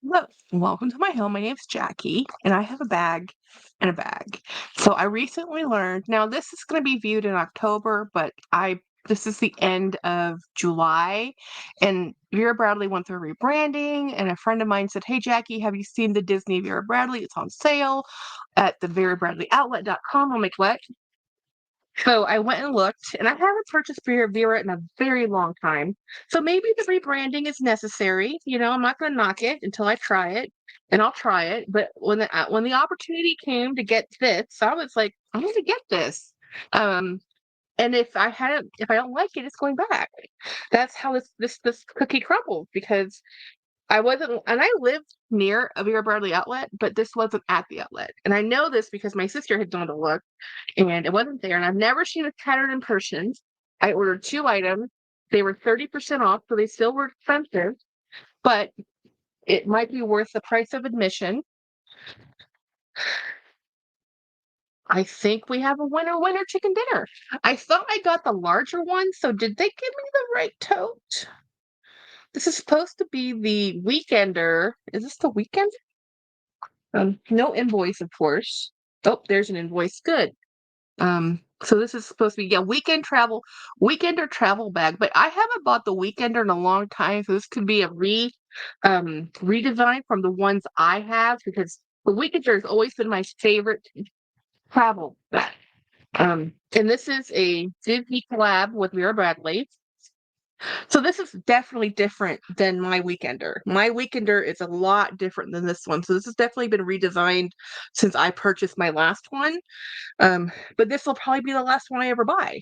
Hello, welcome to my home. My name's Jackie, and I have a bag and a bag. So I recently learned, now this is going to be viewed in October, but this is the end of July, and Vera Bradley went through rebranding, and a friend of mine said, "Hey Jackie, have you seen the Disney Vera Bradley? It's on sale at the verabradleyoutlet.com." I'm like, "What?" So I went and looked, and I haven't purchased Vera in a very long time. So maybe the rebranding is necessary. I'm not going to knock it until I try it, and I'll try it. But when the opportunity came to get this, I was like, I'm going to get this. Um, and if I don't like it, it's going back. That's how this cookie crumbled because I wasn't, and I lived near a Vera Bradley outlet, but this wasn't at the outlet. And I know this because my sister had gone to look and it wasn't there. And I've never seen a pattern in person. I ordered two items. They were 30% off, so they still were expensive, but it might be worth the price of admission. I think we have a winner chicken dinner. I thought I got the larger one, so did they give me the right tote? This is supposed to be the Weekender. Is this the Weekend? No invoice, of course. Oh, there's an invoice. Good. So this is supposed to be weekender travel bag, but I haven't bought the Weekender in a long time, so this could be a redesign from the ones I have because the Weekender has always been my favorite travel bag. And this is a Disney collab with Vera Bradley. So this is definitely different than my Weekender. My Weekender is a lot different than this one. So this has definitely been redesigned since I purchased my last one. But this will probably be the last one I ever buy.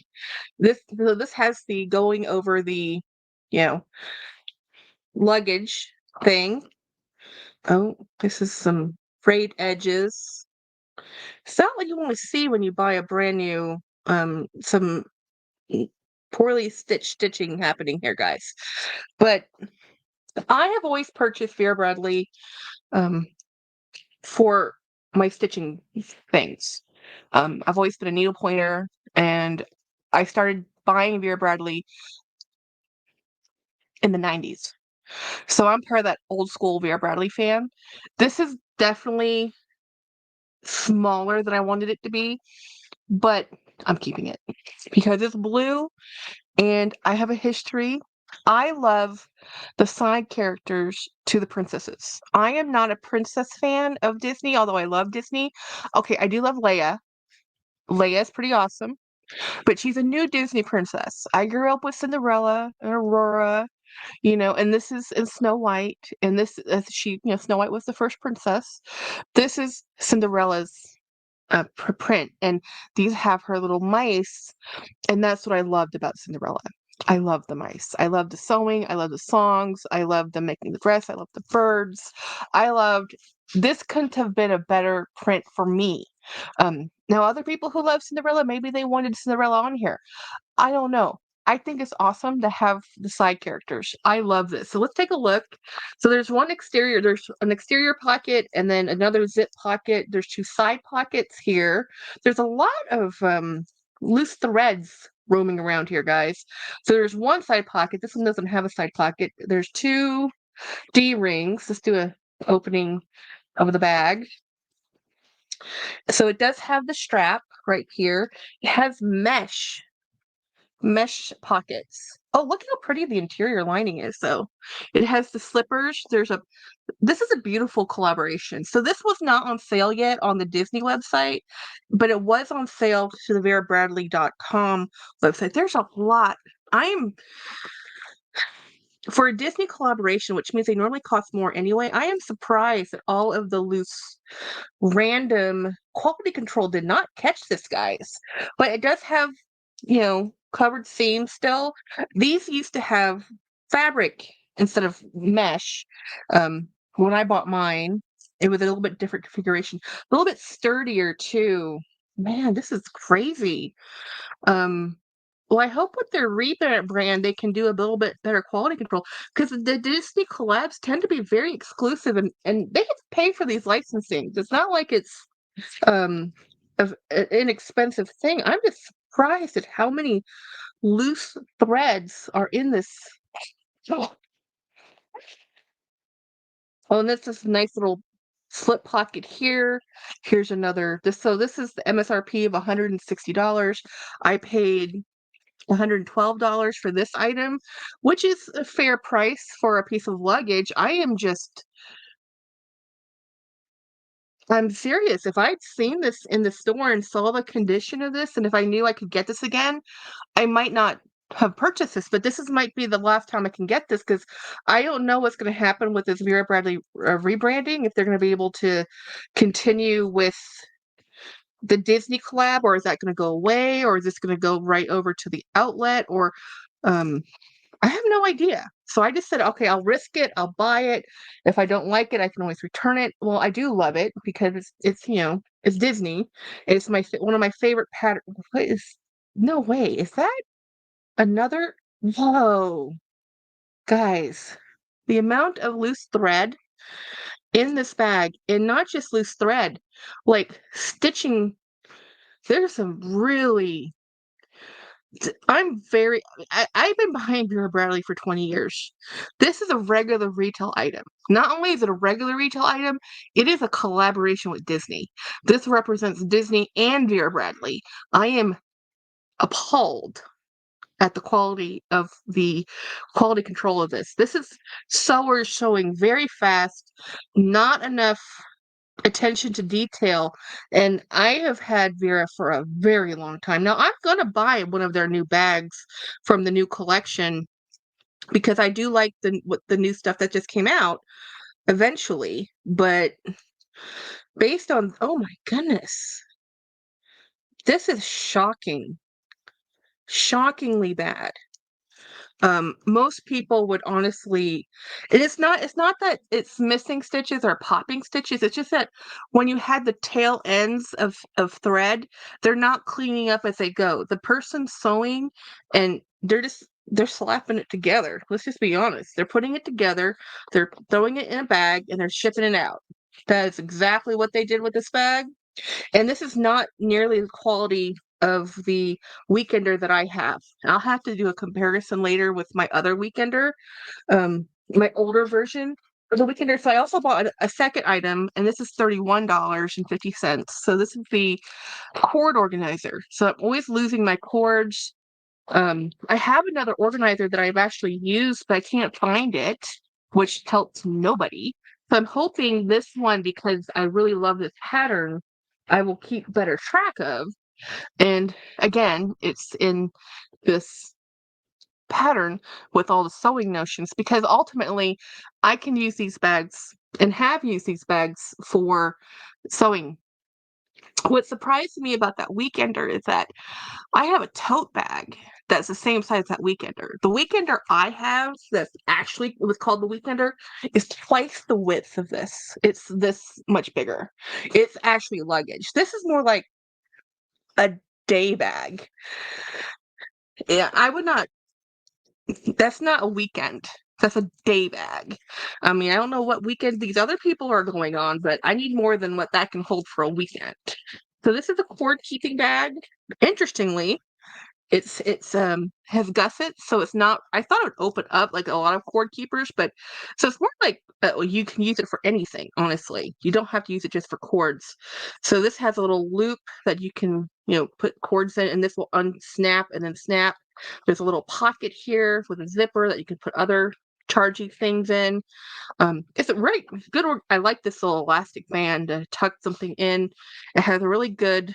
This has the going over the, you know, luggage thing. Oh, this is some frayed edges. It's not what you want to see when you buy a brand new some poorly stitched stitching happening here, guys. But I have always purchased Vera Bradley um for my stitching things. I've always been a needle pointer, and I started buying Vera Bradley in the 90s. So I'm part of that old school Vera Bradley fan. This is definitely smaller than I wanted it to be, but I'm keeping it because it's blue and I have a history. I love the side characters to the princesses. I am not a princess fan of Disney, although I love Disney. Okay, I do love Leia. Leia is pretty awesome, but she's a new Disney princess. I grew up with Cinderella and Aurora, and this is in Snow White, and this Snow White was the first princess. This is Cinderella's print, and these have her little mice, and that's what I loved about Cinderella. I love the mice. I love the sewing. I love the songs. I love them making the dress. I love the birds. I loved this. Couldn't have been a better print for me. Now, other people who love Cinderella, maybe they wanted Cinderella on here. I don't know. I think it's awesome to have the side characters. I love this. So let's take a look. So there's there's an exterior pocket and then another zip pocket. There's two side pockets here. There's a lot of loose threads roaming around here, guys. So there's one side pocket. This one doesn't have a side pocket. There's two D rings. Let's do a opening of the bag. So it does have the strap right here. It has mesh pockets. Oh, look how pretty the interior lining is, though. It has the slippers. This is a beautiful collaboration. So this was not on sale yet on the Disney website, but it was on sale to the verabradley.com website. There's a lot. For a Disney collaboration, which means they normally cost more anyway, I am surprised that all of the loose, random quality control did not catch this, guys. But it does have, covered seams still. These used to have fabric instead of mesh. When I bought mine, it was a little bit different configuration, a little bit sturdier too. Man, this is crazy. Um, well, I hope with their rebrand they can do a little bit better quality control because the Disney collabs tend to be very exclusive and they have to pay for these licensings. It's not like it's um an inexpensive thing. I'm just surprised at how many loose threads are in this. Oh, Oh, and this nice little slip pocket here. Here's another this is the MSRP of $160. I paid $112 for this item, which is a fair price for a piece of luggage. I'm serious. If I'd seen this in the store and saw the condition of this, and if I knew I could get this again, I might not have purchased this, but might be the last time I can get this because I don't know what's going to happen with this Vera Bradley rebranding, if they're going to be able to continue with the Disney collab, or is that going to go away, or is this going to go right over to the outlet, or um, I have no idea. So I just said, okay, I'll risk it. I'll buy it. If I don't like it, I can always return it. Well, I do love it because it's it's Disney. It's one of my favorite pattern. What is? No way. Is that another? Whoa, guys! The amount of loose thread in this bag, and not just loose thread, like stitching. There's some really I'm very I've been behind Vera Bradley for 20 years. This is a regular retail item. Not only is it a regular retail item, it is a collaboration with Disney. This represents Disney and Vera Bradley. I am appalled at the quality control of this. This is sewers showing very fast, not enough attention to detail, and I have had Vera for a very long time. Now I'm gonna buy one of their new bags from the new collection because I do like the new stuff that just came out eventually, but based on oh my goodness, this is shocking. Shockingly bad. Most people would honestly it's not that it's missing stitches or popping stitches, it's just that when you had the tail ends of thread, they're not cleaning up as they go. The person sewing and they're slapping it together. Let's just be honest. They're putting it together, they're throwing it in a bag, and they're shipping it out. That is exactly what they did with this bag. And this is not nearly the quality of the Weekender that I have. I'll have to do a comparison later with my other Weekender, my older version of the Weekender. So I also bought a second item, and this is $31.50. So this is the cord organizer. So I'm always losing my cords. I have another organizer that I've actually used, but I can't find it, which helps nobody. So I'm hoping this one, because I really love this pattern, I will keep better track of. And again, it's in this pattern with all the sewing notions because ultimately I can use these bags and have used these bags for sewing. What surprised me about that Weekender is that I have a tote bag that's the same size as that Weekender. The Weekender I have that's actually was called the Weekender is twice the width of this. It's this much bigger. It's actually luggage. This is more like a day bag. Yeah, I would not that's not a weekend. That's a day bag. I mean, I don't know what weekend these other people are going on, but I need more than what that can hold for a weekend. So this is a cord keeping bag. Interestingly, it's has gussets, so it's not I thought it would open up like a lot of cord keepers, but so it's more like you can use it for anything, honestly. You don't have to use it just for cords. So this has a little loop that you can, put cords in, and this will unsnap and then snap. There's a little pocket here with a zipper that you can put other charging things in. It's a really good I like this little elastic band to tuck something in. It has a really good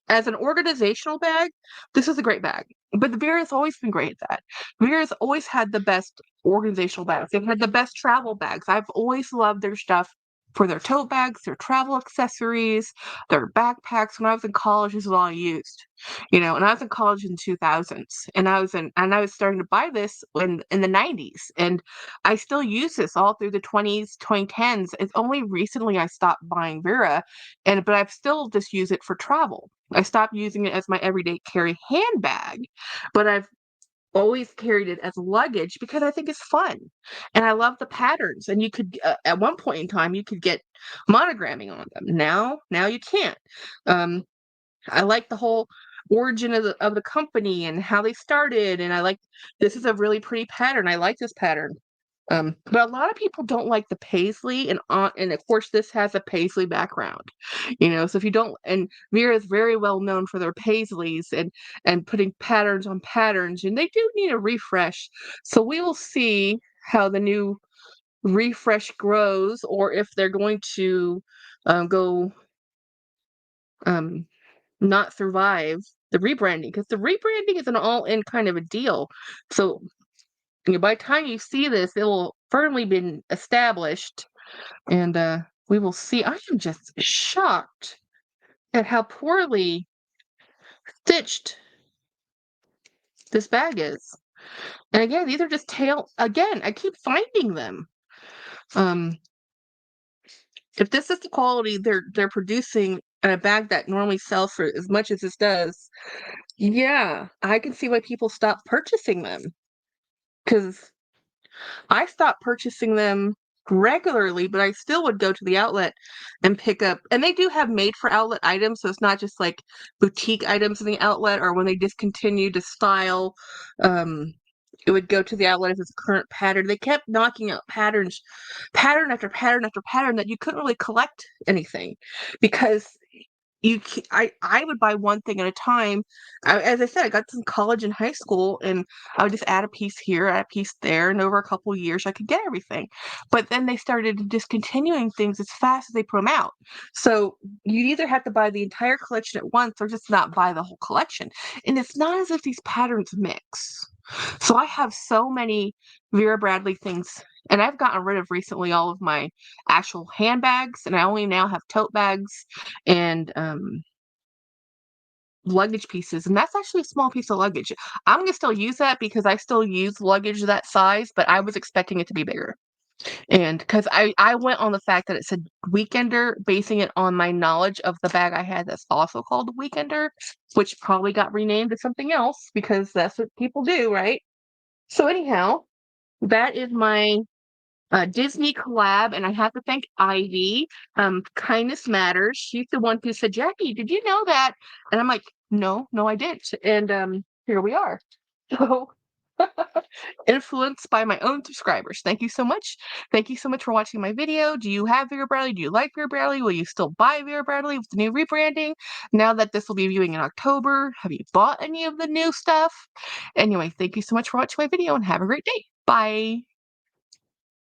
as an organizational bag, this is a great bag. But the Vera's always been great at that. Vera's always had the best organizational bags. They've had the best travel bags. I've always loved their stuff for their tote bags, their travel accessories, their backpacks. When I was in college, this is all I used. And I was in college in 2000s, and I was starting to buy this in the 90s, and I still use this all through the 20s, 2010s. It's only recently I stopped buying Vera, but I've still just used it for travel. I stopped using it as my everyday carry handbag, but I've always carried it as luggage because I think it's fun. And I love the patterns. And you could, at one point in time, you could get monogramming on them. Now you can't. Um, I like the whole origin of the company and how they started. And this is a really pretty pattern. I like this pattern. But a lot of people don't like the paisley, and of course this has a paisley background, so if you don't, and Vera is very well known for their paisleys and putting patterns on patterns, and they do need a refresh. So we will see how the new refresh grows, or if they're going to go um, not survive the rebranding, because the rebranding is an all-in kind of a deal. So by the time you see this, it will firmly been established, and we will see. I am just shocked at how poorly stitched this bag is. And again, these are just tail. Again, I keep finding them. Um, if this is the quality they're producing in a bag that normally sells for as much as this does, yeah, I can see why people stop purchasing them. Because I stopped purchasing them regularly, but I still would go to the outlet and pick up, and they do have made for outlet items, so it's not just like boutique items in the outlet, or when they discontinued the style, it would go to the outlet as its current pattern. They kept knocking out patterns, pattern after pattern after pattern, that you couldn't really collect anything because I would buy one thing at a time. As I said, I got this in college and high school, and I would just add a piece here, add a piece there, and over a couple of years, I could get everything. But then they started discontinuing things as fast as they put them out. So you'd either have to buy the entire collection at once, or just not buy the whole collection. And it's not as if these patterns mix. So I have so many Vera Bradley things, and I've gotten rid of recently all of my actual handbags, and I only now have tote bags and luggage pieces, and that's actually a small piece of luggage. I'm gonna still use that because I still use luggage that size, but I was expecting it to be bigger. And because I went on the fact that it said Weekender, basing it on my knowledge of the bag I had that's also called Weekender, which probably got renamed to something else because that's what people do, right? So anyhow, that is my Disney collab, and I have to thank Ivy. Kindness Matters. She's the one who said, "Jackie, did you know that?" And I'm like, "No, no, I didn't." And here we are. So influenced by my own subscribers. Thank you so much. Thank you so much for watching my video. Do you have Vera Bradley? Do you like Vera Bradley? Will you still buy Vera Bradley with the new rebranding? Now that this will be viewing in October, have you bought any of the new stuff? Anyway, thank you so much for watching my video, and have a great day. Bye.